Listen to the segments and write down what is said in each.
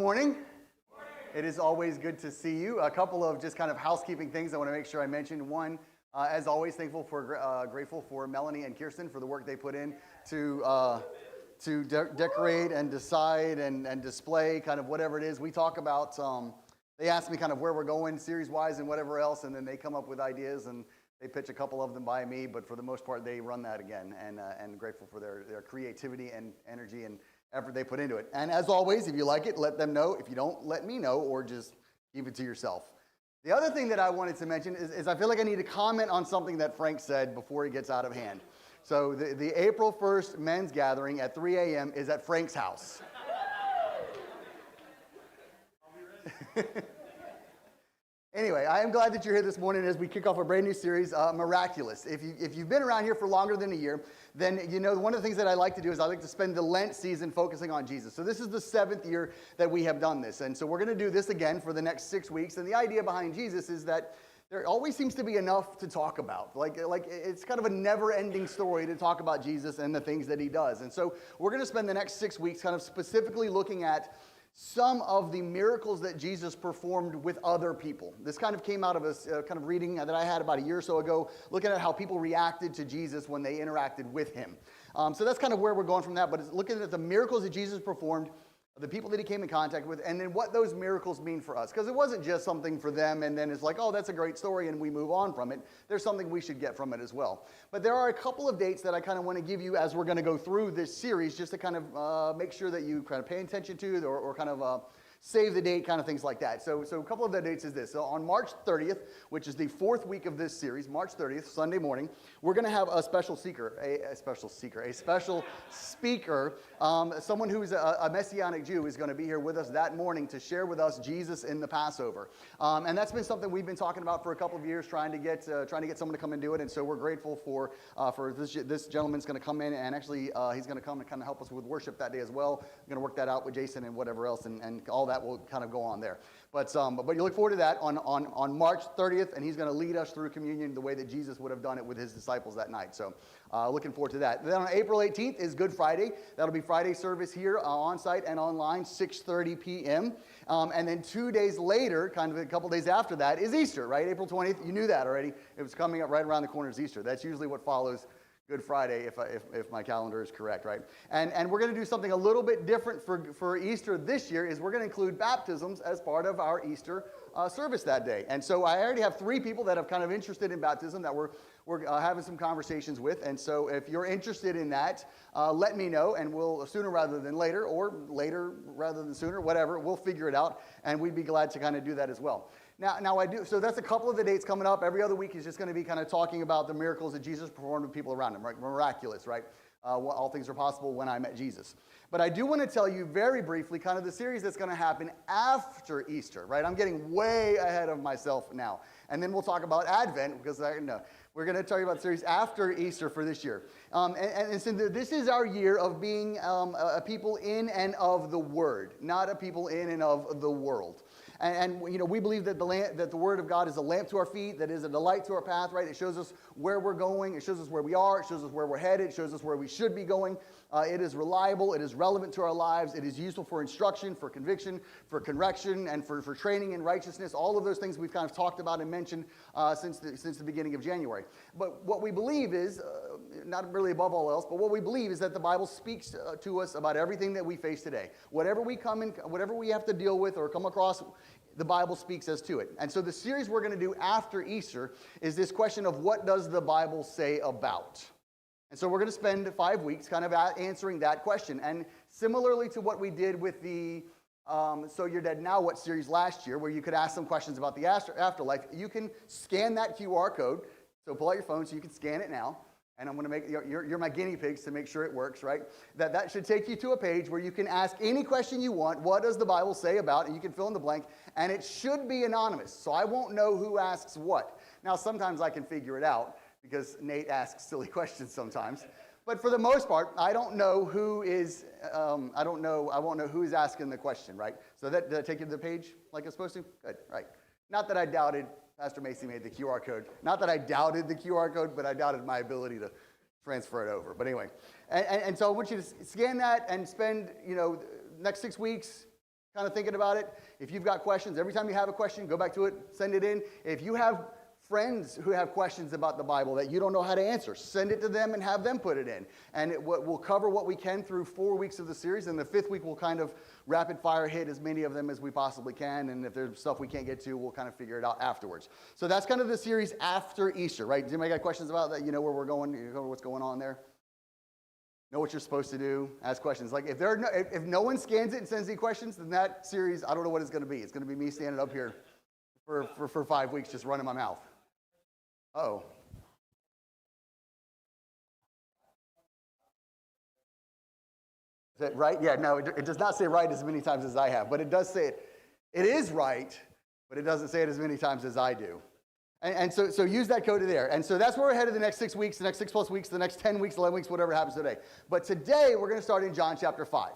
morning. It is always good to see you. A couple of just kind of housekeeping things I want to make sure I mention. One, as always, grateful for Melanie and Kirsten for the work they put in to decorate and decide and display kind of whatever it is. We talk about, they ask me kind of where we're going series-wise and whatever else, and then they come up with ideas, and they pitch a couple of them by me, but for the most part, they run that again, and grateful for their creativity and energy and effort they put into it. And as always, if you like it, let them know. If you don't, let me know, or just keep it to yourself. The other thing that I wanted to mention is I feel like I need to comment on something that Frank said before he gets out of hand. So the April 1st men's gathering at 3 a.m. is at Frank's house. Anyway, I am glad that you're here this morning as we kick off a brand new series, Miraculous. If you've been around here for longer than a year, then you know one of the things that I like to do is I like to spend the Lent season focusing on Jesus. So this is the 7th year that we have done this. And so we're going to do this again for the next 6 weeks. And the idea behind Jesus is that there always seems to be enough to talk about. Like it's kind of a never-ending story to talk about Jesus and the things that he does. And so we're going to spend the next 6 weeks kind of specifically looking at some of the miracles that Jesus performed with other people. This kind of came out of a kind of reading that I had about a year or so ago, looking at how people reacted to Jesus when they interacted with him. So that's kind of where we're going from that, but it's looking at the miracles that Jesus performed, the people that he came in contact with, and then what those miracles mean for us. Because it wasn't just something for them, and then it's like, oh, that's a great story, and we move on from it. There's something we should get from it as well. But there are a couple of dates that I kind of want to give you as we're going to go through this series, just to kind of make sure that you kind of pay attention to or kind of save the date, kind of things like that. So a couple of the dates is this. So on March 30th, which is the 4th week of this series, March 30th, Sunday morning, we're going to have a special speaker, someone who's a Messianic Jew is going to be here with us that morning to share with us Jesus in the Passover. And that's been something we've been talking about for a couple of years, trying to get someone to come and do it. And so we're grateful for this gentleman's going to come in, and actually he's going to come and kind of help us with worship that day as well. I'm going to work that out with Jason and whatever else, and all that will kind of go on there. But you look forward to that on March 30th, and he's going to lead us through communion the way that Jesus would have done it with his disciples that night. So looking forward to that. Then on April 18th is Good Friday. That'll be Friday service here on site and online, 6:30 p.m. And then 2 days later, kind of a couple days after that, is Easter, right? April 20th. You knew that already. It was coming up right around the corner is Easter. That's usually what follows Good Friday, if my calendar is correct, right? And we're going to do something a little bit different for Easter this year. Is we're going to include baptisms as part of our Easter service that day. And so I already have 3 people that have kind of interested in baptism that we're having some conversations with. And so if you're interested in that, let me know, and we'll sooner rather than later, or later rather than sooner, whatever, we'll figure it out, and we'd be glad to kind of do that as well. Now I do. So that's a couple of the dates coming up. Every other week is just going to be kind of talking about the miracles that Jesus performed with people around him, right? Miraculous, right? All things are possible when I met Jesus. But I do want to tell you very briefly kind of the series that's going to happen after Easter, right? I'm getting way ahead of myself now. And then we'll talk about Advent, because we're going to tell you about the series after Easter for this year. And so this is our year of being a people in and of the Word, not a people in and of the world. And we believe that the Word of God is a lamp to our feet, that is a light to our path, right? It shows us where we're going. It shows us where we are. It shows us where we're headed. It shows us where we should be going. It is reliable. It is relevant to our lives. It is useful for instruction, for conviction, for correction, and for training in righteousness. All of those things we've kind of talked about and mentioned since the beginning of January. But what we believe is, not really above all else, but what we believe is that the Bible speaks to us about everything that we face today. Whatever we have to deal with or come across, the Bible speaks as to it. And so the series we're going to do after Easter is this question of what does the Bible say about? And so we're going to spend 5 weeks kind of answering that question. And similarly to what we did with the So You're Dead Now What series last year, where you could ask some questions about the afterlife, you can scan that QR code. So pull out your phone so you can scan it now. And I'm going to make, you're my guinea pigs to make sure it works, right? That should take you to a page where you can ask any question you want. What does the Bible say about? And you can fill in the blank. And it should be anonymous. So I won't know who asks what. Now, sometimes I can figure it out because Nate asks silly questions sometimes. But for the most part, I don't know who is, I won't know who is asking the question, right? So did I take you to the page like it's supposed to? Good, right. Not that I doubted. Pastor Macy made the QR code. Not that I doubted the QR code, but I doubted my ability to transfer it over. But anyway, and so I want you to scan that and spend, next 6 weeks kind of thinking about it. If you've got questions, every time you have a question, go back to it, send it in. If you have friends who have questions about the Bible that you don't know how to answer, send it to them and have them put it in. And we'll cover what we can through 4 weeks of the series. And the 5th week, we'll kind of rapid fire hit as many of them as we possibly can. And if there's stuff we can't get to, we'll kind of figure it out afterwards. So that's kind of the series after Easter, right? Does anybody got questions about that? You know where we're going? You know what's going on there? Know what you're supposed to do? Ask questions. Like if no one scans it and sends any questions, then that series, I don't know what it's going to be. It's going to be me standing up here for 5 weeks just running my mouth. Oh. Is that right? Yeah, no, it does not say right as many times as I have, but it does say it. It is right, but it doesn't say it as many times as I do. And so use that code there. And so that's where we're headed the next 6 weeks, the next 6+ weeks, the next 10 weeks, 11 weeks, whatever happens today. But today we're going to start in John chapter 5.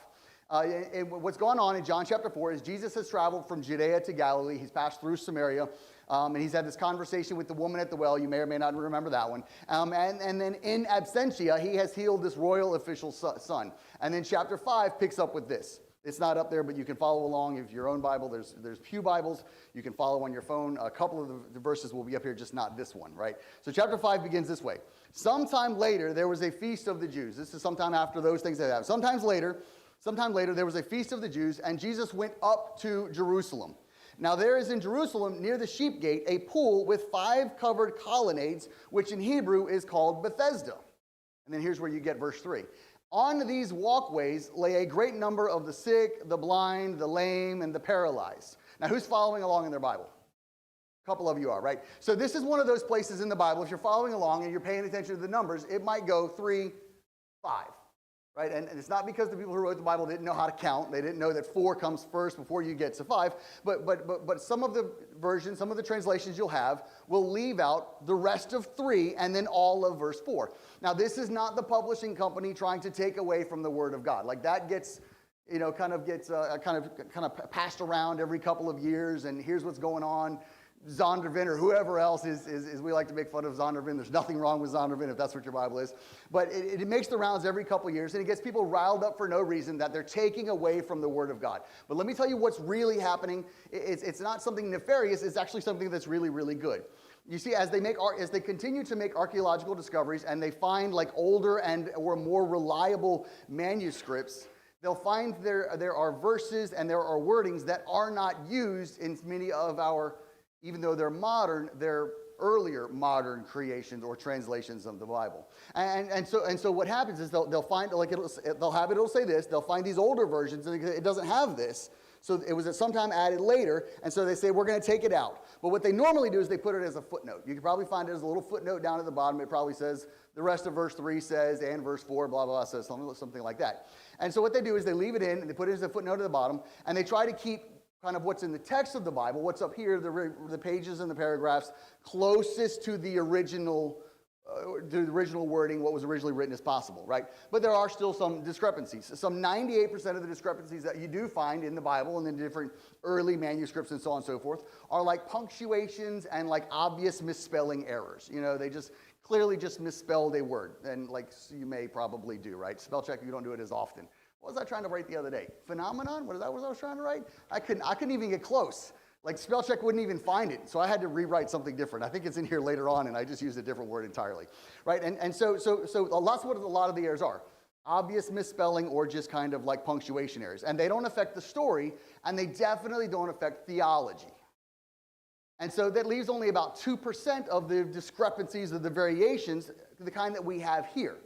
And what's going on in John chapter 4 is Jesus has traveled from Judea to Galilee. He's passed through Samaria. And he's had this conversation with the woman at the well. You may or may not remember that one. And then in absentia, he has healed this royal official's son. And then chapter 5 picks up with this. It's not up there, but you can follow along. If your own Bible, there's Pew Bibles. You can follow on your phone. A couple of the verses will be up here, just not this one, right? So chapter 5 begins this way. Sometime later, there was a feast of the Jews. This is sometime after those things that happened. Sometime later, there was a feast of the Jews, and Jesus went up to Jerusalem. Now there is in Jerusalem, near the sheep gate, a pool with 5 covered colonnades, which in Hebrew is called Bethesda. And then here's where you get verse 3. On these walkways lay a great number of the sick, the blind, the lame, and the paralyzed. Now, who's following along in their Bible? A couple of you are, right? So this is one of those places in the Bible, if you're following along and you're paying attention to the numbers, it might go 3, 5, right? And it's not because the people who wrote the Bible didn't know how to count. They didn't know that 4 comes first before you get to 5. But some of the versions, some of the translations you'll have will leave out the rest of 3 and then all of verse 4. Now, this is not the publishing company trying to take away from the Word of God. Like that gets, kind of passed around every couple of years, and here's what's going on. Zondervan or whoever else is we like to make fun of Zondervan. There's nothing wrong with Zondervan if that's what your Bible is. But it makes the rounds every couple of years, and it gets people riled up for no reason that they're taking away from the Word of God. But let me tell you what's really happening. It's not something nefarious. It's actually something that's really, really good. You see, as they continue to make archaeological discoveries and they find like older or more reliable manuscripts, they'll find there are verses and there are wordings that are not used in many of our, even though they're modern, they're earlier modern creations or translations of the Bible. And so what happens is they'll find, like it'll say this, they'll find these older versions and it doesn't have this. So it was at some time added later, and so they say, we're going to take it out. But what they normally do is they put it as a footnote. You can probably find it as a little footnote down at the bottom. It probably says, the rest of verse 3 says, and verse 4, blah, blah, blah, says something like that. And so what they do is they leave it in, and they put it as a footnote at the bottom, and they try to keep kind of what's in the text of the Bible, what's up here, the pages and the paragraphs, closest to the original wording, what was originally written as possible, right? But there are still some discrepancies. Some 98% of the discrepancies that you do find in the Bible and in different early manuscripts and so on and so forth are like punctuations and like obvious misspelling errors. They just clearly just misspelled a word, and like you may probably do, right? Spell check, you don't do it as often. What was I trying to write the other day? Phenomenon? What I was trying to write? I couldn't even get close. Like spell check wouldn't even find it, so I had to rewrite something different. I think it's in here later on, and I just used a different word entirely, right? And so that's what a lot of the errors are. Obvious misspelling or just kind of like punctuation errors. And they don't affect the story, and they definitely don't affect theology. And so that leaves only about 2% of the discrepancies of the variations, the kind that we have here,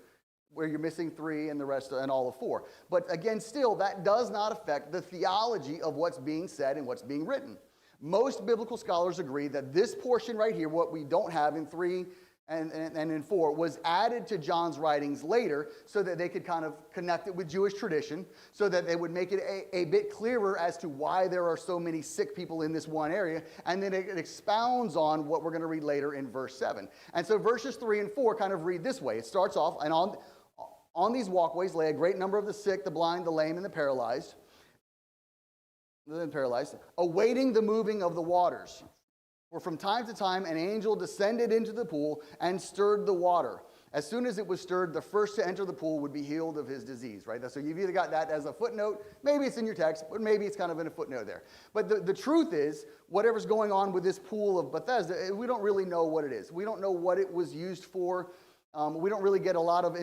where you're missing 3 and the rest and all of 4. But again, still, that does not affect the theology of what's being said and what's being written. Most biblical scholars agree that this portion right here, what we don't have in 3 and in 4, was added to John's writings later so that they could kind of connect it with Jewish tradition, so that they would make it a bit clearer as to why there are so many sick people in this one area, and then it expounds on what we're going to read later in verse 7. And so verses 3 and 4 kind of read this way. It starts off, and on these walkways lay a great number of the sick, the blind, the lame, and the paralyzed, awaiting the moving of the waters. For from time to time an angel descended into the pool and stirred the water. As soon as it was stirred, the first to enter the pool would be healed of his disease, right? So you've either got that as a footnote, maybe it's in your text, but maybe it's kind of in a footnote there. But the truth is, whatever's going on with this pool of Bethesda, we don't really know what it is. We don't know what it was used for. We don't really get a lot of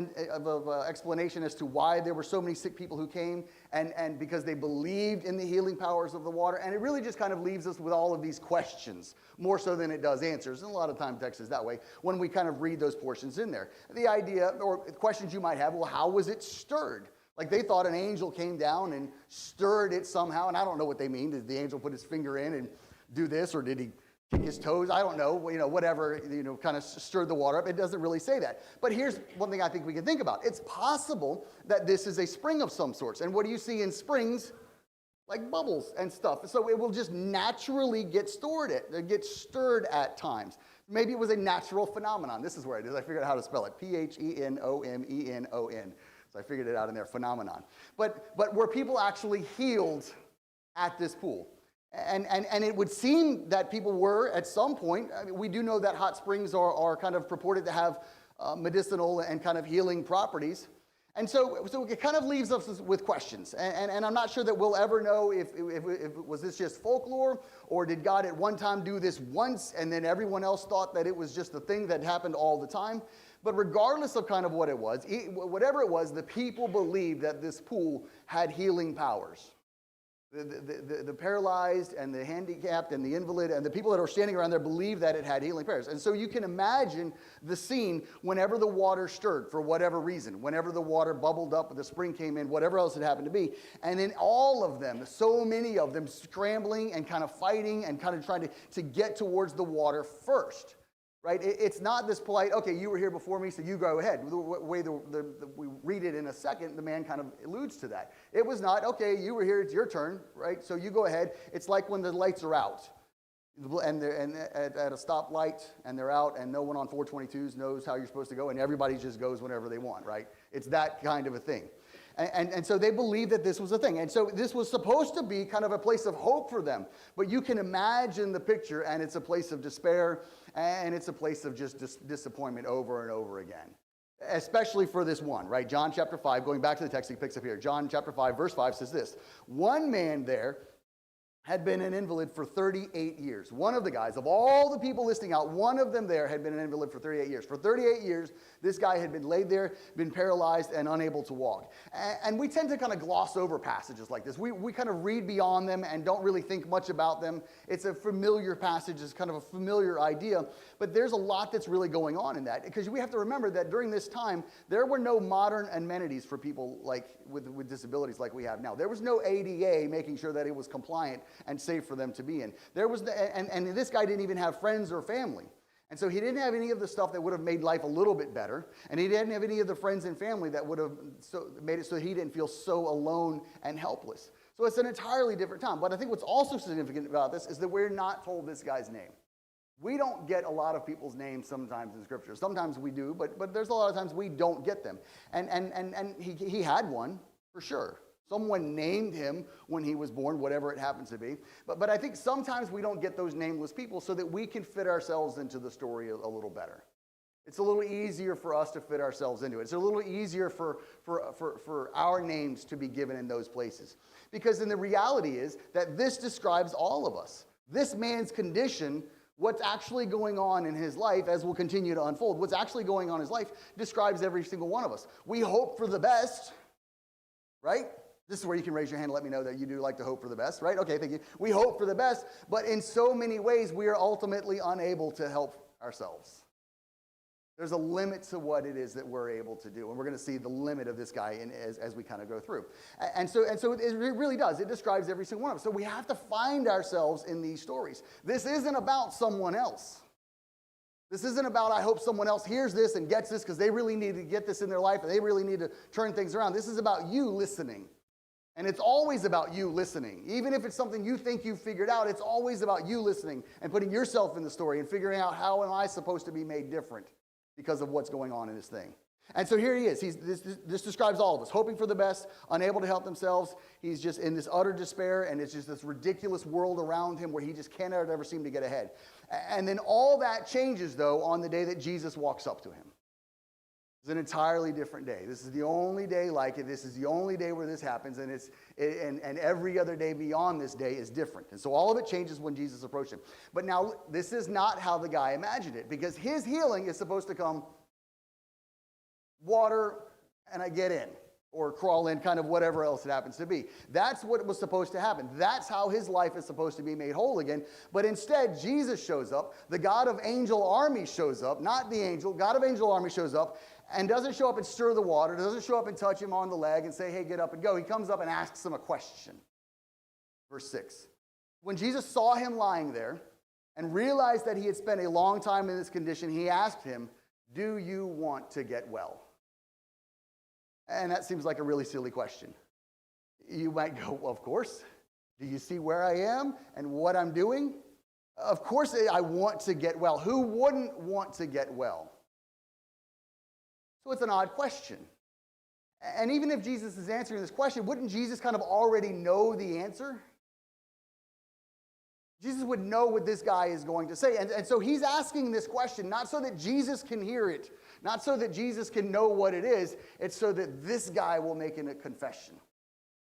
explanation as to why there were so many sick people who came, and because they believed in the healing powers of the water. And it really just kind of leaves us with all of these questions, more so than it does answers. And a lot of time text is that way when we kind of read those portions in there. The idea, or questions you might have, well, how was it stirred? Like they thought an angel came down and stirred it somehow, and I don't know what they mean. Did the angel put his finger in and do this, or did he kick his toes? I don't know, whatever, kind of stirred the water up. It doesn't really say that. But here's one thing I think we can think about. It's possible that this is a spring of some sorts. And what do you see in springs? Like bubbles and stuff. So it will just naturally get stirred at times. Maybe it was a natural phenomenon. This is where it is. I figured out how to spell it. Phenomenon. So I figured it out in there, phenomenon. But were people actually healed at this pool? And it would seem that people were at some point. I mean, we do know that hot springs are kind of purported to have medicinal and kind of healing properties. And so it kind of leaves us with questions. And I'm not sure that we'll ever know if was this just folklore, or did God at one time do this once and then everyone else thought that it was just a thing that happened all the time. But regardless of kind of what it was, whatever it was, the people believed that this pool had healing powers. The paralyzed and the handicapped and the invalid and the people that are standing around there believe that it had healing powers. And so you can imagine the scene whenever the water stirred for whatever reason, whenever the water bubbled up, the spring came in, whatever else it happened to be. And then all of them, so many of them scrambling and kind of fighting and kind of trying to get towards the water first. Right? It's not this polite, okay, you were here before me, so you go ahead. The way we read it in a second, the man kind of alludes to that. It was not, okay, you were here, it's your turn, right? So you go ahead. It's like when the lights are out, and they're at a stoplight, and they're out, and no one on 422s knows how you're supposed to go, and everybody just goes whenever they want, right? It's that kind of a thing. And so they believed that this was a thing. And so this was supposed to be kind of a place of hope for them. But you can imagine the picture, and it's a place of despair, and it's a place of just disappointment over and over again. Especially for this one, right? John chapter 5, going back to the text, he picks up here. John chapter 5, verse 5 says this: one man there had been an invalid for 38 years. One of the guys, of all the people listing out, one of them there had been an invalid for 38 years. For 38 years, this guy had been laid there, been paralyzed, and unable to walk. And we tend to kind of gloss over passages like this. We kind of read beyond them and don't really think much about them. It's a familiar passage. It's kind of a familiar idea. But there's a lot that's really going on in that. Because we have to remember that during this time, there were no modern amenities for people like with disabilities like we have now. There was no ADA making sure that it was compliant and safe for them to be in. There was and this guy didn't even have friends or family. And so he didn't have any of the stuff that would have made life a little bit better. And he didn't have any of the friends and family that would have made it so he didn't feel so alone and helpless. So it's an entirely different time. But I think what's also significant about this is that we're not told this guy's name. We don't get a lot of people's names sometimes in Scripture. Sometimes we do, but there's a lot of times we don't get them. And he had one, for sure. Someone named him when he was born, whatever it happens to be. But I think sometimes we don't get those nameless people so that we can fit ourselves into the story a little better. It's a little easier for us to fit ourselves into it. It's a little easier for our names to be given in those places. Because then the reality is that this describes all of us. This man's condition, what's actually going on in his life, as will continue to unfold, what's actually going on in his life describes every single one of us. We hope for the best, right? This is where you can raise your hand and let me know that you do like to hope for the best, right? Okay, thank you. We hope for the best, but in so many ways, we are ultimately unable to help ourselves. There's a limit to what it is that we're able to do, and we're going to see the limit of this guy as we kind of go through. And so it really does. It describes every single one of us. So we have to find ourselves in these stories. This isn't about someone else. This isn't about, I hope someone else hears this and gets this because they really need to get this in their life and they really need to turn things around. This is about you listening. And it's always about you listening. Even if it's something you think you've figured out, it's always about you listening and putting yourself in the story and figuring out how am I supposed to be made different because of what's going on in this thing. And so here he is. This describes all of us, hoping for the best, unable to help themselves. He's just in this utter despair, and it's just this ridiculous world around him where he just cannot ever seem to get ahead. And then all that changes, though, on the day that Jesus walks up to him. It's an entirely different day. This is the only day like it. This is the only day where this happens, and every other day beyond this day is different. And so all of it changes when Jesus approached him. But now, this is not how the guy imagined it, because his healing is supposed to come water, and I get in, or crawl in, kind of whatever else it happens to be. That's what was supposed to happen. That's how his life is supposed to be made whole again. But instead, Jesus shows up. The God of angel army shows up, not the angel. God of angel army shows up and doesn't show up and stir the water, doesn't show up and touch him on the leg and say, hey, get up and go. He comes up and asks him a question. Verse 6. When Jesus saw him lying there and realized that he had spent a long time in this condition, he asked him, do you want to get well? And that seems like a really silly question. You might go, well, of course. Do you see where I am and what I'm doing? Of course I want to get well. Who wouldn't want to get well? So it's an odd question. And even if Jesus is answering this question, wouldn't Jesus kind of already know the answer? Jesus would know what this guy is going to say. And so he's asking this question, not so that Jesus can hear it, not so that Jesus can know what it is. It's so that this guy will make a confession.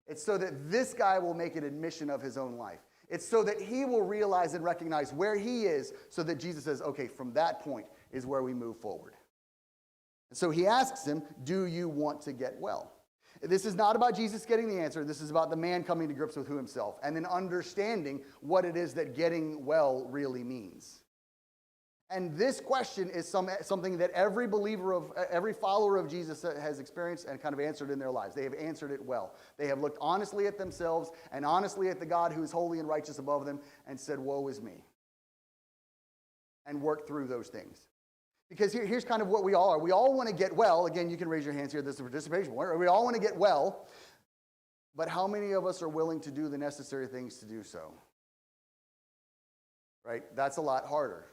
It's so that this guy will make an admission of his own life. It's so that he will realize and recognize where he is, so that Jesus says, okay, from that point is where we move forward. And so he asks him, do you want to get well? This is not about Jesus getting the answer. This is about the man coming to grips with who himself and then understanding what it is that getting well really means. And this question is something that every believer every follower of Jesus has experienced and kind of answered in their lives. They have answered it well. They have looked honestly at themselves and honestly at the God who is holy and righteous above them and said, woe is me. And worked through those things. Because here's kind of what we all are. We all want to get well. Again, you can raise your hands here. This is a participation point. We all want to get well. But how many of us are willing to do the necessary things to do so? Right? That's a lot harder.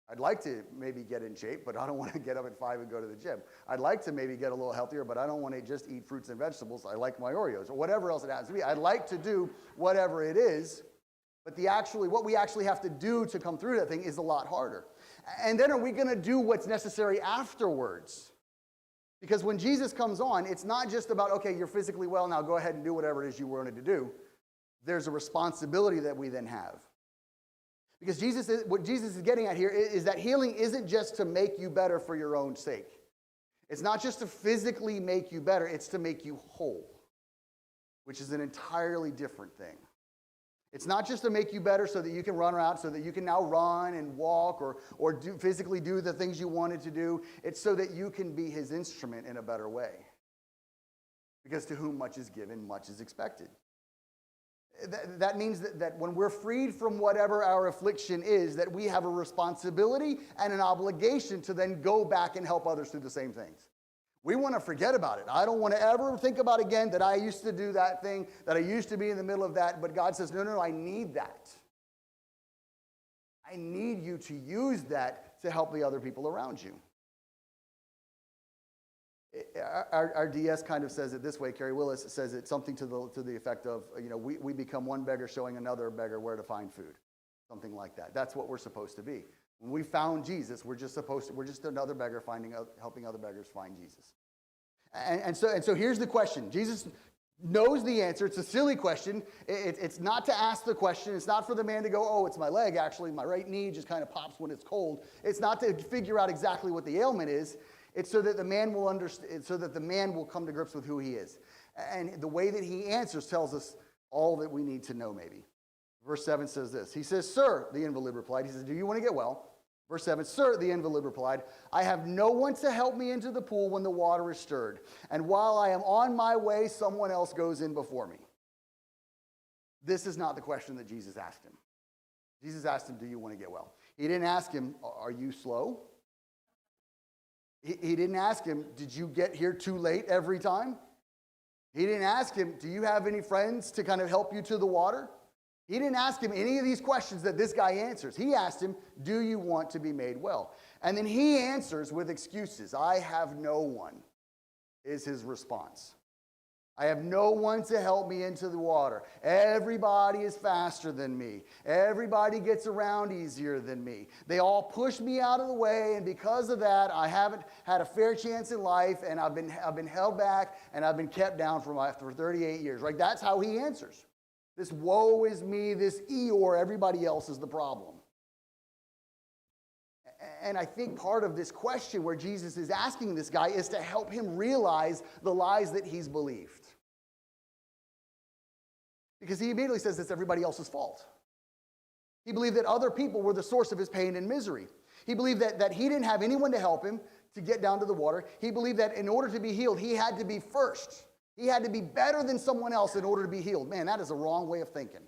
I'd like to maybe get in shape, but I don't want to get up at 5 and go to the gym. I'd like to maybe get a little healthier, but I don't want to just eat fruits and vegetables. I like my Oreos or whatever else it happens to be. I'd like to do whatever it is, but what we actually have to do to come through that thing is a lot harder. And then are we going to do what's necessary afterwards? Because when Jesus comes on, it's not just about, okay, you're physically well, now go ahead and do whatever it is you wanted to do. There's a responsibility that we then have. Because what Jesus is getting at here is that healing isn't just to make you better for your own sake. It's not just to physically make you better, it's to make you whole, which is an entirely different thing. It's not just to make you better so that you can run around, so that you can now run and walk or physically do the things you wanted to do. It's so that you can be his instrument in a better way. Because to whom much is given, much is expected. That means that when we're freed from whatever our affliction is, that we have a responsibility and an obligation to then go back and help others through the same things. We want to forget about it. I don't want to ever think about again that I used to do that thing, that I used to be in the middle of that, but God says, no, I need that. I need you to use that to help the other people around you. Our DS kind of says it this way. Carrie Willis says it something to the effect of, we become one beggar showing another beggar where to find food. Something like that. That's what we're supposed to be. When we found Jesus, we're just another beggar helping other beggars find Jesus. And so here's the question. Jesus knows the answer. It's a silly question. It's not to ask the question. It's not for the man to go, oh, it's my leg, actually. My right knee just kind of pops when it's cold. It's not to figure out exactly what the ailment is. It's so that the man will understand, so that the man will come to grips with who he is. And the way that he answers tells us all that we need to know, maybe. Verse 7 says this. He says, sir, the invalid replied. He says, do you want to get well? Verse 7, sir, the invalid replied, I have no one to help me into the pool when the water is stirred. And while I am on my way, someone else goes in before me. This is not the question that Jesus asked him. Jesus asked him, do you want to get well? He didn't ask him, are you slow? He didn't ask him, did you get here too late every time? He didn't ask him, do you have any friends to kind of help you to the water? He didn't ask him any of these questions that this guy answers. He asked him, do you want to be made well? And then he answers with excuses. I have no one, is his response. I have no one to help me into the water. Everybody is faster than me. Everybody gets around easier than me. They all push me out of the way, and because of that, I haven't had a fair chance in life, and I've been held back, and I've been kept down for 38 years. Right? That's how he answers. This woe is me, this Eeyore, everybody else is the problem. And I think part of this question where Jesus is asking this guy is to help him realize the lies that he's believed. Because he immediately says it's everybody else's fault. He believed that other people were the source of his pain and misery. He believed that he didn't have anyone to help him to get down to the water. He believed that in order to be healed, he had to be first. He had to be better than someone else in order to be healed. Man, that is a wrong way of thinking.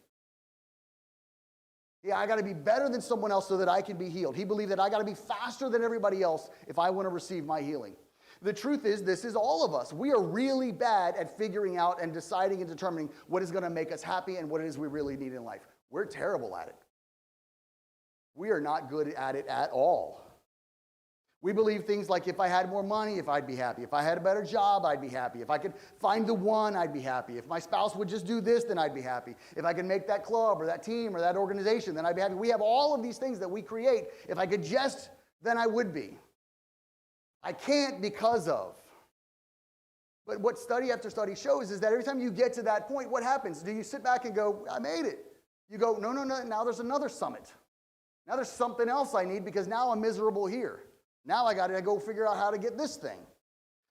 Yeah, I got to be better than someone else so that I can be healed. He believed that I got to be faster than everybody else if I want to receive my healing. The truth is, this is all of us. We are really bad at figuring out and deciding and determining what is going to make us happy and what it is we really need in life. We're terrible at it. We are not good at it at all. We believe things like if I had more money, if I'd be happy. If I had a better job, I'd be happy. If I could find the one, I'd be happy. If my spouse would just do this, then I'd be happy. If I could make that club or that team or that organization, then I'd be happy. We have all of these things that we create. If I could just, then I would be. I can't because of. But what study after study shows is that every time you get to that point, what happens? Do you sit back and go, I made it? You go, no, now there's another summit. Now there's something else I need because now I'm miserable here. Now I got to go figure out how to get this thing.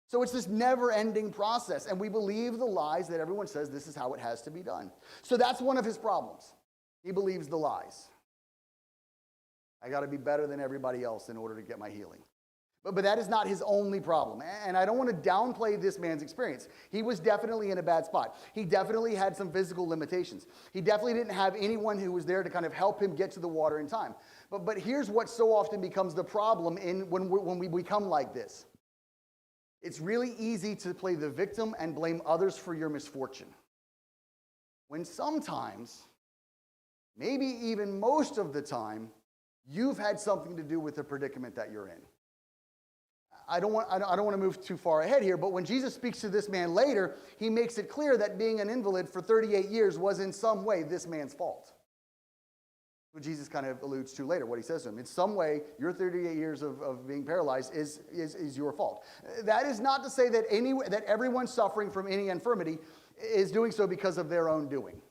So it's this never-ending process, and we believe the lies that everyone says this is how it has to be done. So that's one of his problems. He believes the lies. I got to be better than everybody else in order to get my healing. But that is not his only problem. And I don't want to downplay this man's experience. He was definitely in a bad spot. He definitely had some physical limitations. He definitely didn't have anyone who was there to kind of help him get to the water in time. But here's what so often becomes the problem when we become like this. It's really easy to play the victim and blame others for your misfortune. When sometimes, maybe even most of the time, you've had something to do with the predicament that you're in. I don't want to move too far ahead here, but when Jesus speaks to this man later, he makes it clear that being an invalid for 38 years was in some way this man's fault. What Jesus kind of alludes to later, what he says to him. In some way, your 38 years of being paralyzed is your fault. That is not to say that everyone suffering from any infirmity is doing so because of their own doing.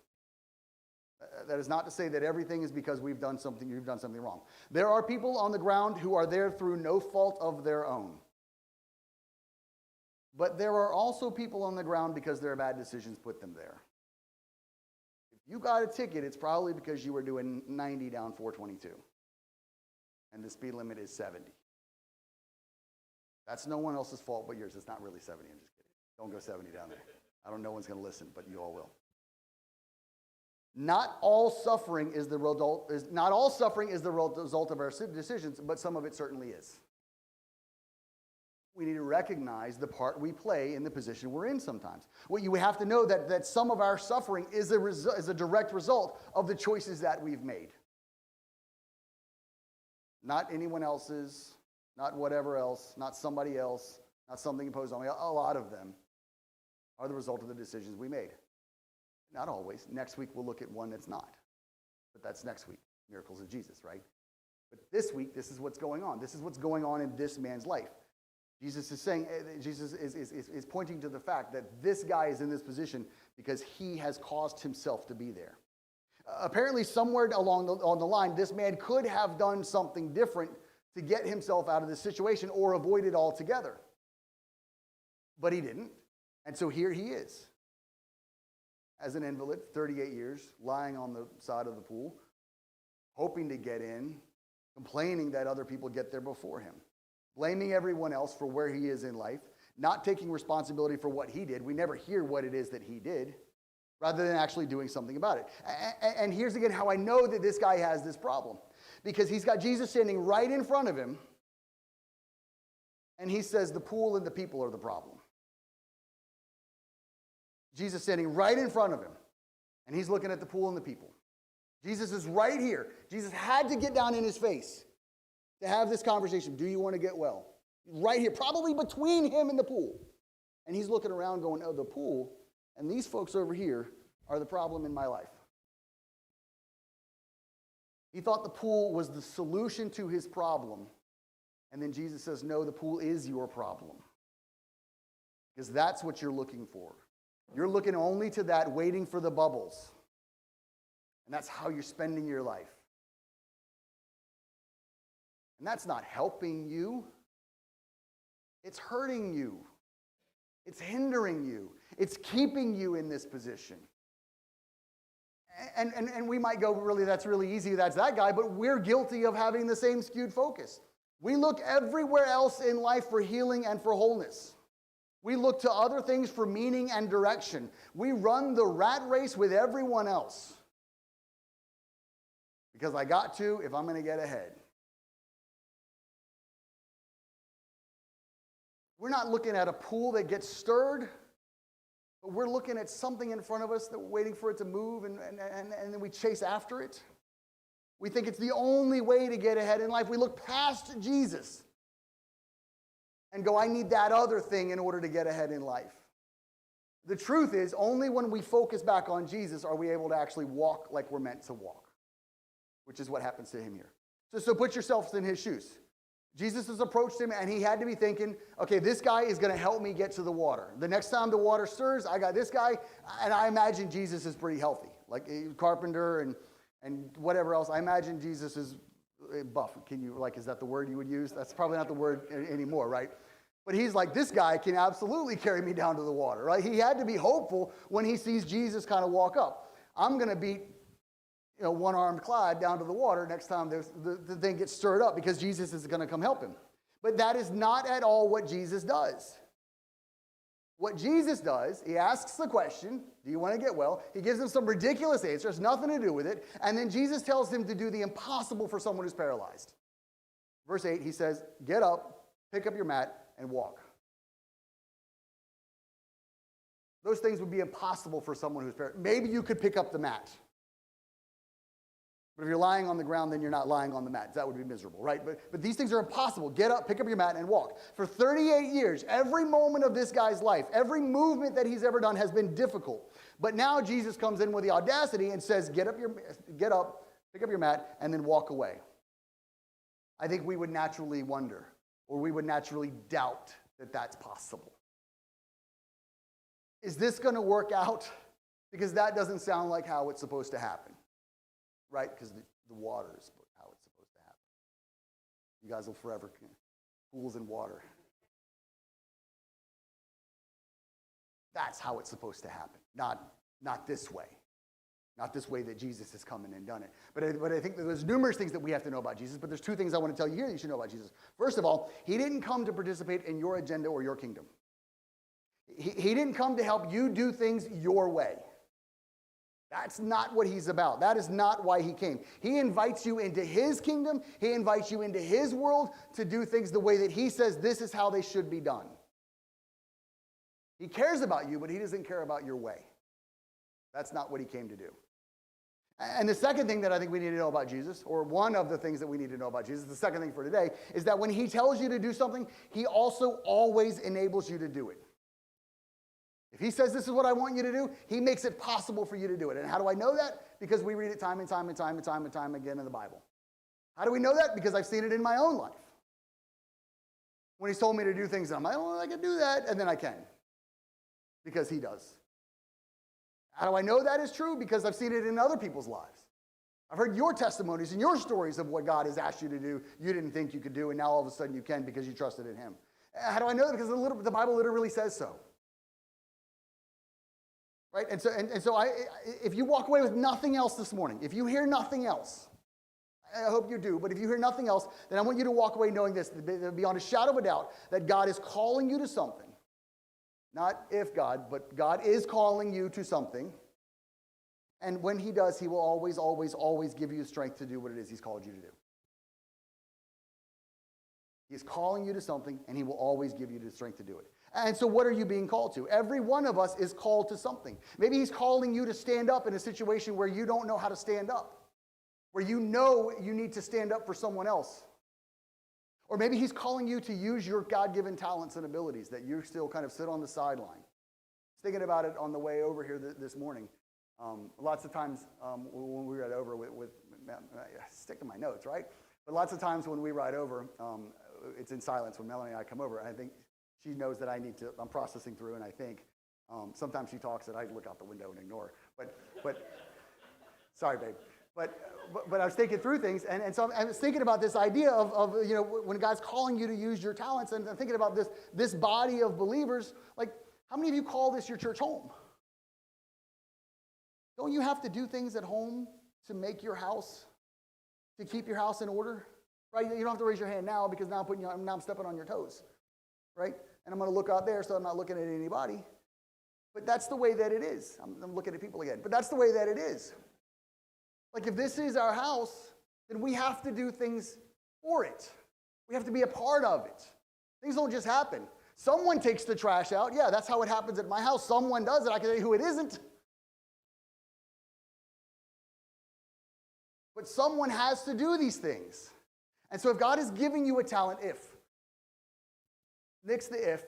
That is not to say that everything is because you've done something wrong. There are people on the ground who are there through no fault of their own. But there are also people on the ground because their bad decisions put them there. If you got a ticket, it's probably because you were doing 90 down 422. And the speed limit is 70. That's no one else's fault but yours. It's not really 70, I'm just kidding. Don't go 70 down there. I don't know no one's going to listen, but you all will. Not all suffering is the result of our decisions, but some of it certainly is. We need to recognize the part we play in the position we're in sometimes. Well, you have to know that some of our suffering is a direct result of the choices that we've made. Not anyone else's, not whatever else, not somebody else, not something imposed on me. A lot of them are the result of the decisions we made. Not always. Next week we'll look at one that's not. But that's next week. Miracles of Jesus, right? But this week, this is what's going on. This is what's going on in this man's life. Jesus is pointing to the fact that this guy is in this position because he has caused himself to be there. Apparently, somewhere along the line, this man could have done something different to get himself out of this situation or avoid it altogether. But he didn't. And so here he is. As an invalid, 38 years, lying on the side of the pool, hoping to get in, complaining that other people get there before him, blaming everyone else for where he is in life, not taking responsibility for what he did. We never hear what it is that he did, rather than actually doing something about it. And here's again how I know that this guy has this problem. Because he's got Jesus standing right in front of him, and he says the pool and the people are the problem. Jesus standing right in front of him, and he's looking at the pool and the people. Jesus is right here. Jesus had to get down in his face to have this conversation. Do you want to get well? Right here, probably between him and the pool. And he's looking around going, oh, the pool, And these folks over here are the problem in my life. He thought the pool was the solution to his problem. And then Jesus says, no, the pool is your problem. Because that's what you're looking for. You're looking only to that, waiting for the bubbles. And that's how you're spending your life. And that's not helping you. It's hurting you. It's hindering you. It's keeping you in this position. And we might go, really, that's really easy, that's that guy, but we're guilty of having the same skewed focus. We look everywhere else in life for healing and for wholeness. We look to other things for meaning and direction. We run the rat race with everyone else. Because I got to if I'm going to get ahead. We're not looking at a pool that gets stirred, but we're looking at something in front of us that we're waiting for it to move, and then we chase after it. We think it's the only way to get ahead in life. We look past Jesus and go, I need that other thing in order to get ahead in life. The truth is, only when we focus back on Jesus are we able to actually walk like we're meant to walk, which is what happens to him here. So put yourselves in his shoes. Jesus has approached him, and he had to be thinking, okay, this guy is going to help me get to the water. The next time the water stirs, I got this guy, and I imagine Jesus is pretty healthy, like a carpenter and whatever else. I imagine Jesus is buff. Can you, is that the word you would use? That's probably not the word anymore, right? But he's like, this guy can absolutely carry me down to the water, right? He had to be hopeful when he sees Jesus kind of walk up. I'm going to beat one-armed Clyde down to the water next time the thing gets stirred up because Jesus is going to come help him. But that is not at all what Jesus does. What Jesus does, he asks the question, do you want to get well? He gives him some ridiculous answer, has nothing to do with it, and then Jesus tells him to do the impossible for someone who's paralyzed. Verse 8, he says, get up, pick up your mat, and walk. Those things would be impossible for someone who's paralyzed. Maybe you could pick up the mat. But if you're lying on the ground, then you're not lying on the mat. That would be miserable, right? But these things are impossible. Get up, pick up your mat, and walk. For 38 years, every moment of this guy's life, every movement that he's ever done has been difficult. But now Jesus comes in with the audacity and says, get up, pick up your mat, and then walk away. I think we would naturally wonder, or we would naturally doubt that that's possible. Is this going to work out? Because that doesn't sound like how it's supposed to happen. Right? Because the water is how it's supposed to happen. You guys will forever pools and water. That's how it's supposed to happen. Not this way. Not this way that Jesus has come in and done it. But I think that there's numerous things that we have to know about Jesus, but there's two things I want to tell you here that you should know about Jesus. First of all, he didn't come to participate in your agenda or your kingdom. He didn't come to help you do things your way. That's not what he's about. That is not why he came. He invites you into his kingdom. He invites you into his world to do things the way that he says this is how they should be done. He cares about you, but he doesn't care about your way. That's not what he came to do. And the second thing that I think we need to know about Jesus, or one of the things that we need to know about Jesus, the second thing for today, is that when he tells you to do something, he also always enables you to do it. If he says this is what I want you to do, he makes it possible for you to do it. And how do I know that? Because we read it time and time and time and time and time again in the Bible. How do we know that? Because I've seen it in my own life. When he's told me to do things, and I'm like, oh, I can do that, and then I can. Because he does. How do I know that is true? Because I've seen it in other people's lives. I've heard your testimonies and your stories of what God has asked you to do you didn't think you could do, and now all of a sudden you can because you trusted in him. How do I know that? Because the Bible literally says so. Right? And so if you walk away with nothing else this morning, if you hear nothing else, I hope you do, but if you hear nothing else, then I want you to walk away knowing this, beyond a shadow of a doubt, that God is calling you to something. Not if God, but God is calling you to something. And when he does, he will always, always, always give you the strength to do what it is he's called you to do. He's calling you to something, and he will always give you the strength to do it. And so what are you being called to? Every one of us is called to something. Maybe he's calling you to stand up in a situation where you don't know how to stand up, where you know you need to stand up for someone else. Or maybe he's calling you to use your God-given talents and abilities that you still kind of sit on the sideline, Thinking about it on the way over here this morning. Lots of times when we ride over with stick to my notes, right? But lots of times when we ride over, it's in silence when Melanie and I come over. And I think she knows that I'm processing through, and I think sometimes she talks and I look out the window and ignore. But sorry, babe. But I was thinking through things, and so I was thinking about this idea of when God's calling you to use your talents, and I'm thinking about this body of believers. Like, how many of you call this your church home? Don't you have to do things at home to make your house, to keep your house in order? Right? You don't have to raise your hand now because now I'm stepping on your toes. Right? And I'm going to look out there so I'm not looking at anybody. But that's the way that it is. I'm looking at people again. But that's the way that it is. Like, if this is our house, then we have to do things for it. We have to be a part of it. Things don't just happen. Someone takes the trash out. Yeah, that's how it happens at my house. Someone does it. I can tell you who it isn't. But someone has to do these things. And so if God is giving you a talent,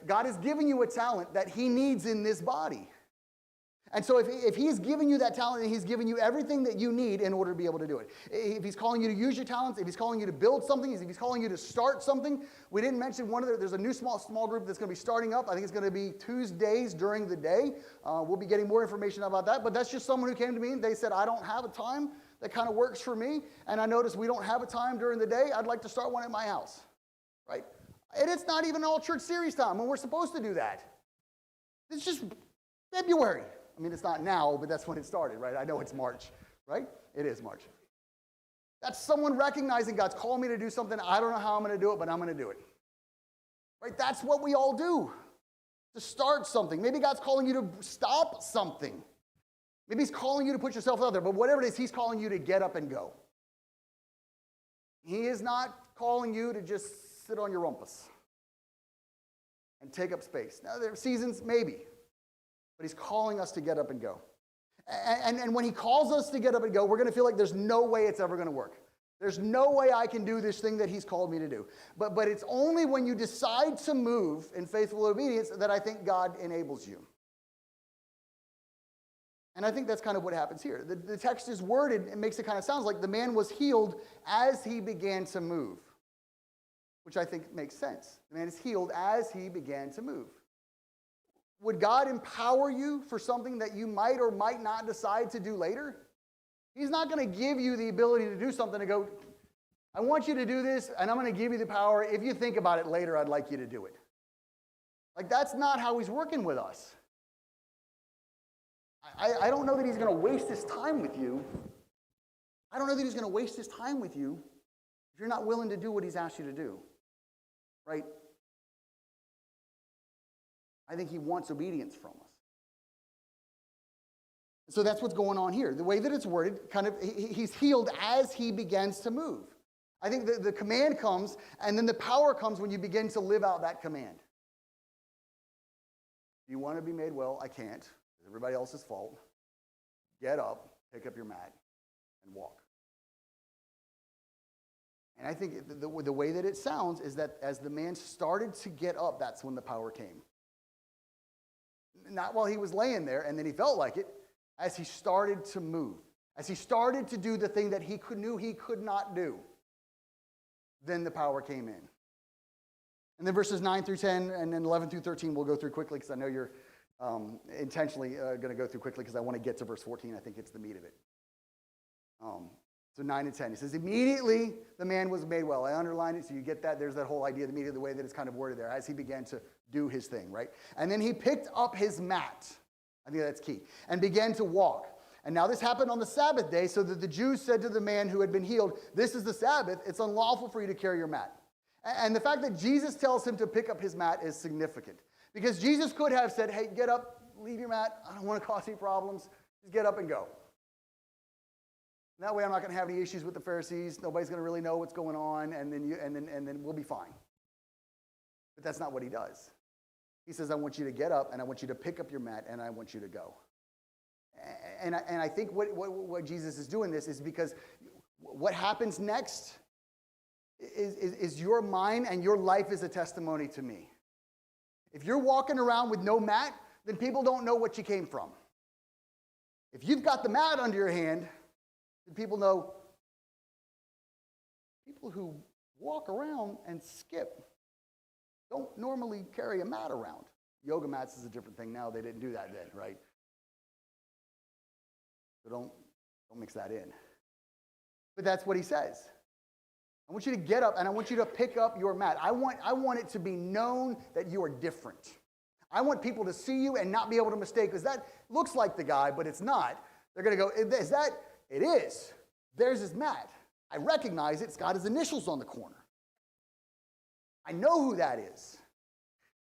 God is giving you a talent that he needs in this body. And so if he's giving you that talent, and he's giving you everything that you need in order to be able to do it. If he's calling you to use your talents, if he's calling you to build something, if he's calling you to start something. We didn't mention there's a new small group that's going to be starting up. I think it's going to be Tuesdays during the day. We'll be getting more information about that. But that's just someone who came to me and they said, I don't have a time that kind of works for me. And I noticed we don't have a time during the day. I'd like to start one at my house. Right? And it's not even all church series time when we're supposed to do that. It's just February. I mean, it's not now, but that's when it started, right? I know it's March, right? It is March. That's someone recognizing God's called me to do something. I don't know how I'm going to do it, but I'm going to do it. Right? That's what we all do, to start something. Maybe God's calling you to stop something. Maybe he's calling you to put yourself out there, but whatever it is, he's calling you to get up and go. He is not calling you to just sit on your rumpus and take up space. Now, there are seasons, maybe. But he's calling us to get up and go. And when he calls us to get up and go, we're going to feel like there's no way it's ever going to work. There's no way I can do this thing that he's called me to do. But it's only when you decide to move in faithful obedience that I think God enables you. And I think that's kind of what happens here. The text is worded, it makes it kind of sound like the man was healed as he began to move, which I think makes sense. The man is healed as he began to move. Would God empower you for something that you might or might not decide to do later? He's not going to give you the ability to do something and go, I want you to do this, and I'm going to give you the power. If you think about it later, I'd like you to do it. Like, that's not how he's working with us. I don't know that he's going to waste his time with you. I don't know that he's going to waste his time with you if you're not willing to do what he's asked you to do. Right? I think he wants obedience from us. So that's what's going on here. The way that it's worded, he's healed as he begins to move. I think the command comes, and then the power comes when you begin to live out that command. If you want to be made well, I can't. It's everybody else's fault. Get up, pick up your mat, and walk. And I think the way that it sounds is that as the man started to get up, that's when the power came. Not while he was laying there and then he felt like it, as he started to move, as he started to do the thing that he knew he could not do, then the power came in. And then verses 9 through 10 and then 11 through 13 we'll go through quickly because I know you're intentionally going to go through quickly because I want to get to verse 14. I think it's the meat of it. So 9 and 10, he says, immediately the man was made well. I underlined it so you get that. There's that whole idea of immediately, the way that it's kind of worded there, as he began to do his thing, right? And then he picked up his mat. I think that's key. And began to walk. And now this happened on the Sabbath day, so that the Jews said to the man who had been healed, this is the Sabbath, it's unlawful for you to carry your mat. And the fact that Jesus tells him to pick up his mat is significant. Because Jesus could have said, hey, get up, leave your mat, I don't want to cause any problems, just get up and go. That way I'm not going to have any issues with the Pharisees, nobody's going to really know what's going on, and then we'll be fine. But that's not what he does. He says, I want you to get up, and I want you to pick up your mat, and I want you to go. And I think what Jesus is doing this is because what happens next is your mind and your life is a testimony to me. If you're walking around with no mat, then people don't know what you came from. If you've got the mat under your hand, then people know people who walk around and skip don't normally carry a mat around. Yoga mats is a different thing now. They didn't do that then, right? So don't mix that in. But that's what he says. I want you to get up and I want you to pick up your mat. I want it to be known that you are different. I want people to see you and not be able to mistake, because that looks like the guy, but it's not. They're going to go, is that? It is. There's his mat. I recognize it. It's got his initials on the corner. I know who that is.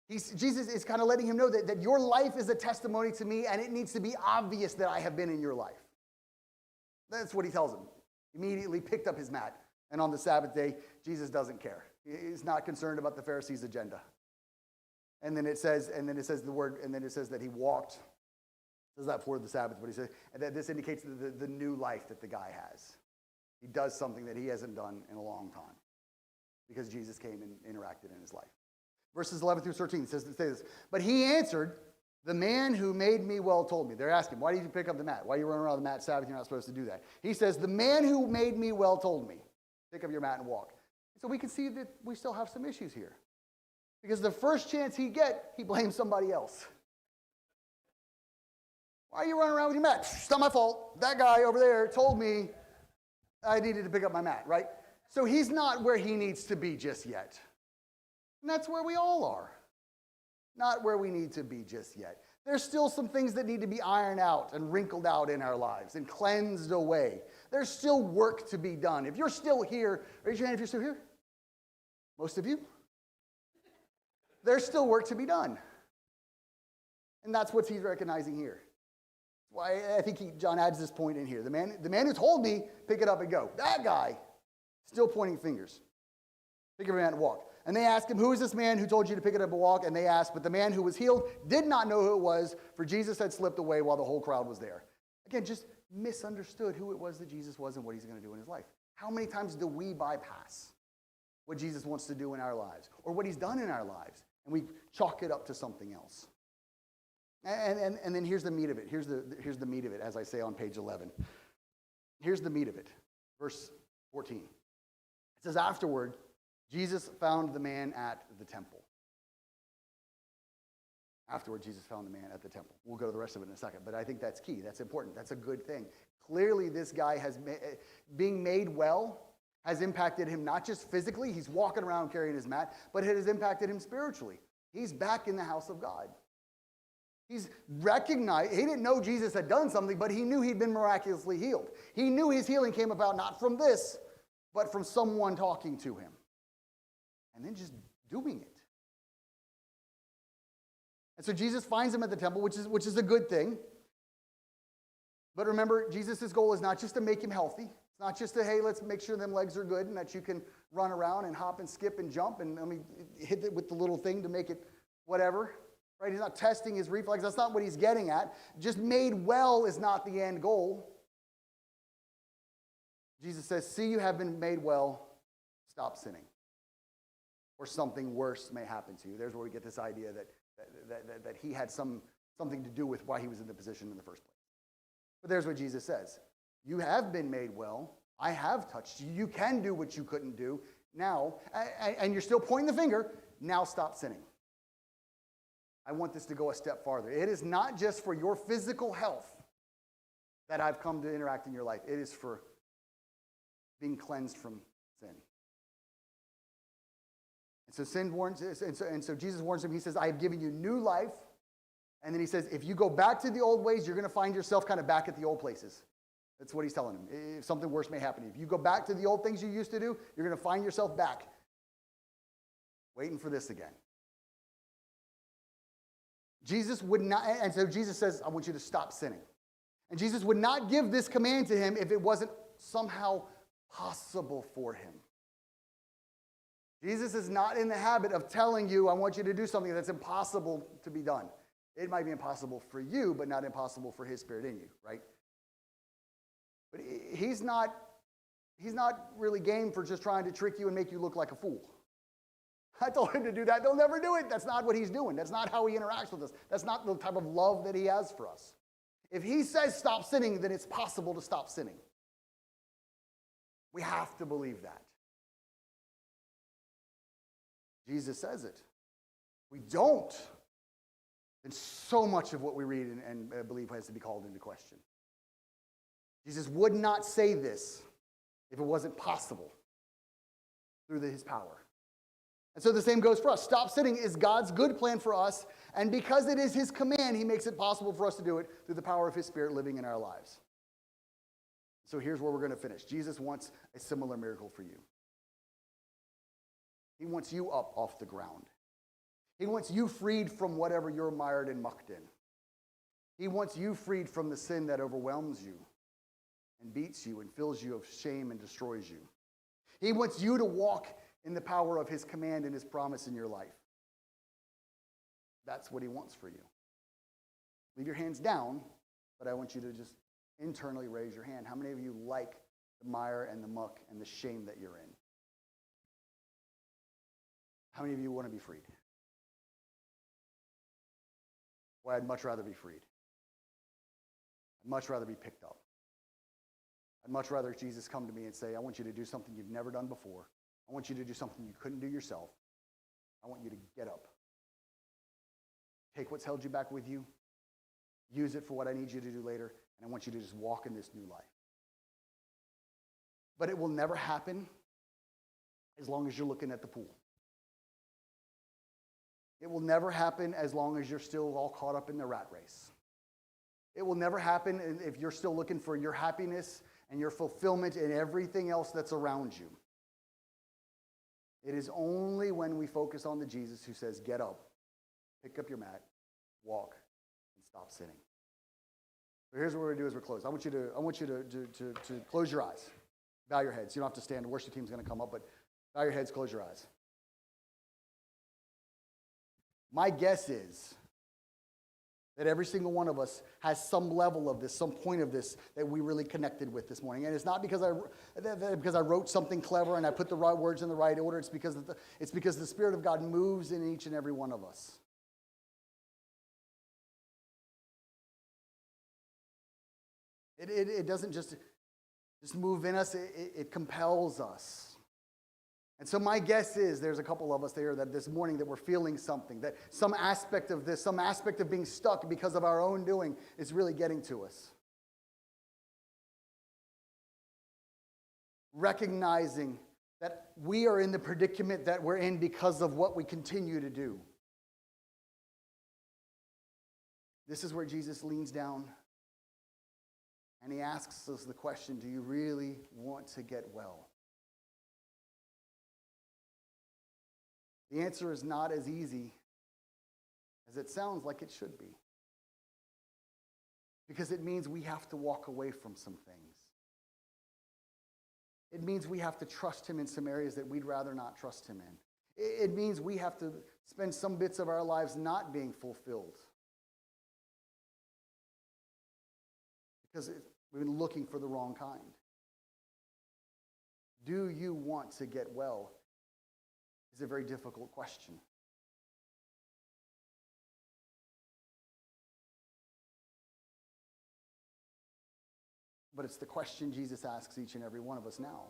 Jesus is kind of letting him know that your life is a testimony to me, and it needs to be obvious that I have been in your life. That's what he tells him. Immediately picked up his mat. And on the Sabbath day, Jesus doesn't care. He's not concerned about the Pharisees' agenda. And then it says that he walked. It says that before the Sabbath, but he says that this indicates the new life that the guy has. He does something that he hasn't done in a long time, because Jesus came and interacted in his life. Verses 11 through 13 says this. But he answered, the man who made me well told me. They're asking, why did you pick up the mat? Why are you running around the mat Sabbath? You're not supposed to do that. He says, the man who made me well told me, pick up your mat and walk. So we can see that we still have some issues here. Because the first chance he blames somebody else. Why are you running around with your mat? It's not my fault. That guy over there told me I needed to pick up my mat, right? So he's not where he needs to be just yet. And that's where we all are. Not where we need to be just yet. There's still some things that need to be ironed out and wrinkled out in our lives and cleansed away. There's still work to be done. If you're still here, raise your hand if you're still here. Most of you. There's still work to be done. And that's what he's recognizing here. Why I think John adds this point in here. The man who told me, pick it up and go. That guy, still pointing fingers. Pick up your mat and walk. And they asked him, who is this man who told you to pick it up and walk? And they asked, but the man who was healed did not know who it was, for Jesus had slipped away while the whole crowd was there. Again, just misunderstood who it was that Jesus was and what he's going to do in his life. How many times do we bypass what Jesus wants to do in our lives, or what he's done in our lives, and we chalk it up to something else? And then here's the meat of it. Here's the meat of it, as I say on page 11. Here's the meat of it. Verse 14. It says, afterward, Jesus found the man at the temple. Afterward, Jesus found the man at the temple. We'll go to the rest of it in a second, but I think that's key. That's important. That's a good thing. Clearly, this guy being made well has impacted him not just physically. He's walking around carrying his mat, but it has impacted him spiritually. He's back in the house of God. He's recognized, he didn't know Jesus had done something, but he knew he'd been miraculously healed. He knew his healing came about not from this, but from someone talking to him. And then just doing it. And so Jesus finds him at the temple, which is a good thing. But remember, Jesus' goal is not just to make him healthy. It's not just to, hey, let's make sure them legs are good and that you can run around and hop and skip and jump and hit it with the little thing to make it whatever. Right? He's not testing his reflex. That's not what he's getting at. Just made well is not the end goal. Jesus says, see, you have been made well. Stop sinning. Or something worse may happen to you. There's where we get this idea that he had something to do with why he was in the position in the first place. But there's what Jesus says. You have been made well. I have touched you. You can do what you couldn't do. Now, and you're still pointing the finger, now stop sinning. I want this to go a step farther. It is not just for your physical health that I've come to interact in your life. It is for being cleansed from sin. And so Jesus warns him. He says, I have given you new life. And then he says, if you go back to the old ways, you're going to find yourself kind of back at the old places. That's what he's telling him. If something worse may happen to you. If you go back to the old things you used to do, you're going to find yourself back waiting for this again. Jesus would not, and so Jesus says, I want you to stop sinning. And Jesus would not give this command to him if it wasn't somehow possible for him. Jesus is not in the habit of telling you, I want you to do something that's impossible to be done. It might be impossible for you, but not impossible for his spirit in you, right? But he's not really game for just trying to trick you and make you look like a fool. I told him to do that. They'll never do it. That's not what he's doing. That's not how he interacts with us. That's not the type of love that he has for us. If he says stop sinning, then it's possible to stop sinning. We have to believe that. Jesus says it. We don't. And so much of what we read and believe has to be called into question. Jesus would not say this if it wasn't possible through his power. And so the same goes for us. Stop sinning is God's good plan for us, and because it is his command, he makes it possible for us to do it through the power of his Spirit living in our lives. So here's where we're going to finish. Jesus wants a similar miracle for you. He wants you up off the ground. He wants you freed from whatever you're mired and mucked in. He wants you freed from the sin that overwhelms you and beats you and fills you of shame and destroys you. He wants you to walk in the power of his command and his promise in your life. That's what he wants for you. Leave your hands down, but I want you to just internally raise your hand. How many of you like the mire and the muck and the shame that you're in? How many of you want to be freed? Well, I'd much rather be freed. I'd much rather be picked up. I'd much rather Jesus come to me and say, I want you to do something you've never done before. I want you to do something you couldn't do yourself. I want you to get up. Take what's held you back with you. Use it for what I need you to do later. And I want you to just walk in this new life. But it will never happen as long as you're looking at the pool. It will never happen as long as you're still all caught up in the rat race. It will never happen if you're still looking for your happiness and your fulfillment in everything else that's around you. It is only when we focus on the Jesus who says, get up, pick up your mat, walk, and stop sinning. So here's what we're going to do as we close. I want you to close your eyes. Bow your heads. You don't have to stand. The worship team's going to come up, but bow your heads, close your eyes. My guess is that every single one of us has some level of this, some point of this that we really connected with this morning. And it's not because I wrote something clever and I put the right words in the right order. It's because the Spirit of God moves in each and every one of us. It doesn't just move in us. It compels us. And so my guess is there's a couple of us there that this morning that we're feeling something, that some aspect of this, some aspect of being stuck because of our own doing is really getting to us. Recognizing that we are in the predicament that we're in because of what we continue to do. This is where Jesus leans down and he asks us the question, do you really want to get well? The answer is not as easy as it sounds like it should be. Because it means we have to walk away from some things. It means we have to trust him in some areas that we'd rather not trust him in. It means we have to spend some bits of our lives not being fulfilled. Because we've been looking for the wrong kind. Do you want to get well? Is a very difficult question. But it's the question Jesus asks each and every one of us now.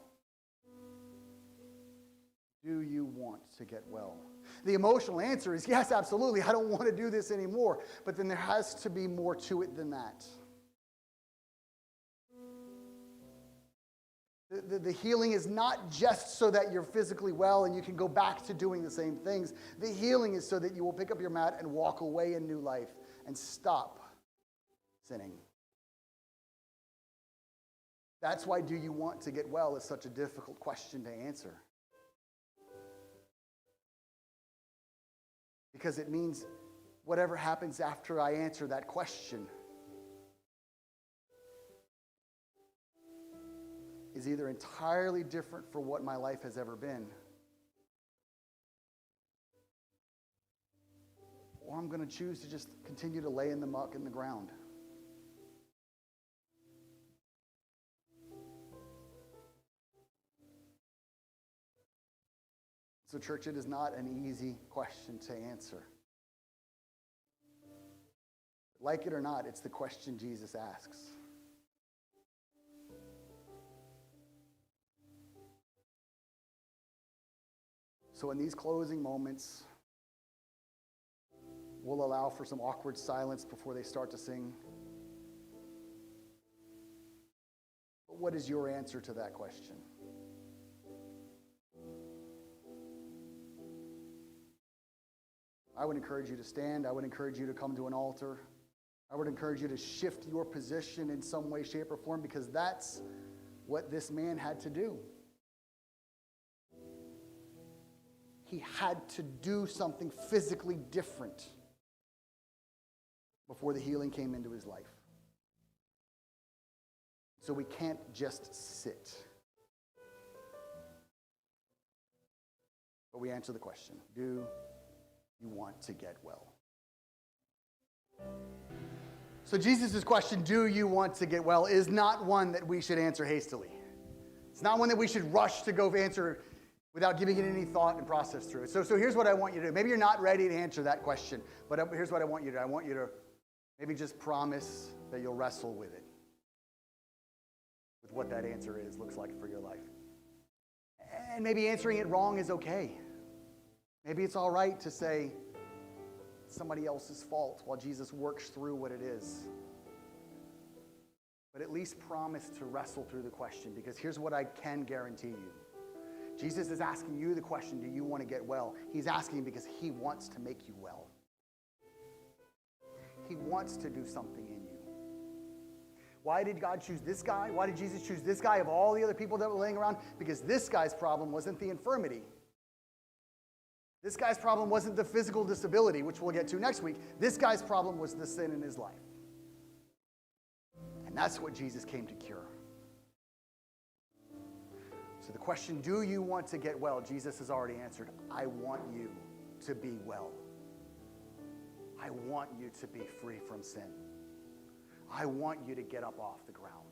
Do you want to get well? The emotional answer is yes, absolutely. I don't want to do this anymore. But then there has to be more to it than that. The healing is not just so that you're physically well and you can go back to doing the same things. The healing is so that you will pick up your mat and walk away in new life and stop sinning. That's why do you want to get well is such a difficult question to answer. Because it means whatever happens after I answer that question is either entirely different for what my life has ever been, or I'm going to choose to just continue to lay in the muck in the ground. So, church, it is not an easy question to answer. Like it or not, it's the question Jesus asks. So in these closing moments, we'll allow for some awkward silence before they start to sing. But what is your answer to that question? I would encourage you to stand. I would encourage you to come to an altar. I would encourage you to shift your position in some way, shape, or form, because that's what this man had to do. He had to do something physically different before the healing came into his life. So we can't just sit. But we answer the question, do you want to get well? So Jesus' question, do you want to get well, is not one that we should answer hastily. It's not one that we should rush to go answer without giving it any thought and process through it. So here's what I want you to do. Maybe you're not ready to answer that question, but here's what I want you to do. I want you to maybe just promise that you'll wrestle with it, with what that answer is, looks like for your life. And maybe answering it wrong is okay. Maybe it's all right to say it's somebody else's fault while Jesus works through what it is. But at least promise to wrestle through the question, because here's what I can guarantee you. Jesus is asking you the question, do you want to get well? He's asking because he wants to make you well. He wants to do something in you. Why did God choose this guy? Why did Jesus choose this guy of all the other people that were laying around? Because this guy's problem wasn't the infirmity. This guy's problem wasn't the physical disability, which we'll get to next week. This guy's problem was the sin in his life. And that's what Jesus came to cure. So the question, do you want to get well? Jesus has already answered, I want you to be well. I want you to be free from sin. I want you to get up off the ground.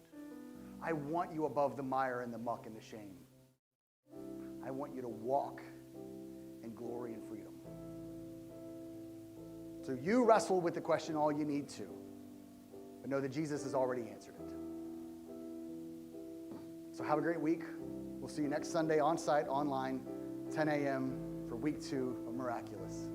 I want you above the mire and the muck and the shame. I want you to walk in glory and freedom. So you wrestle with the question all you need to, but know that Jesus has already answered it. So have a great week. We'll see you next Sunday on site, online, 10 a.m. for week 2 of Miraculous.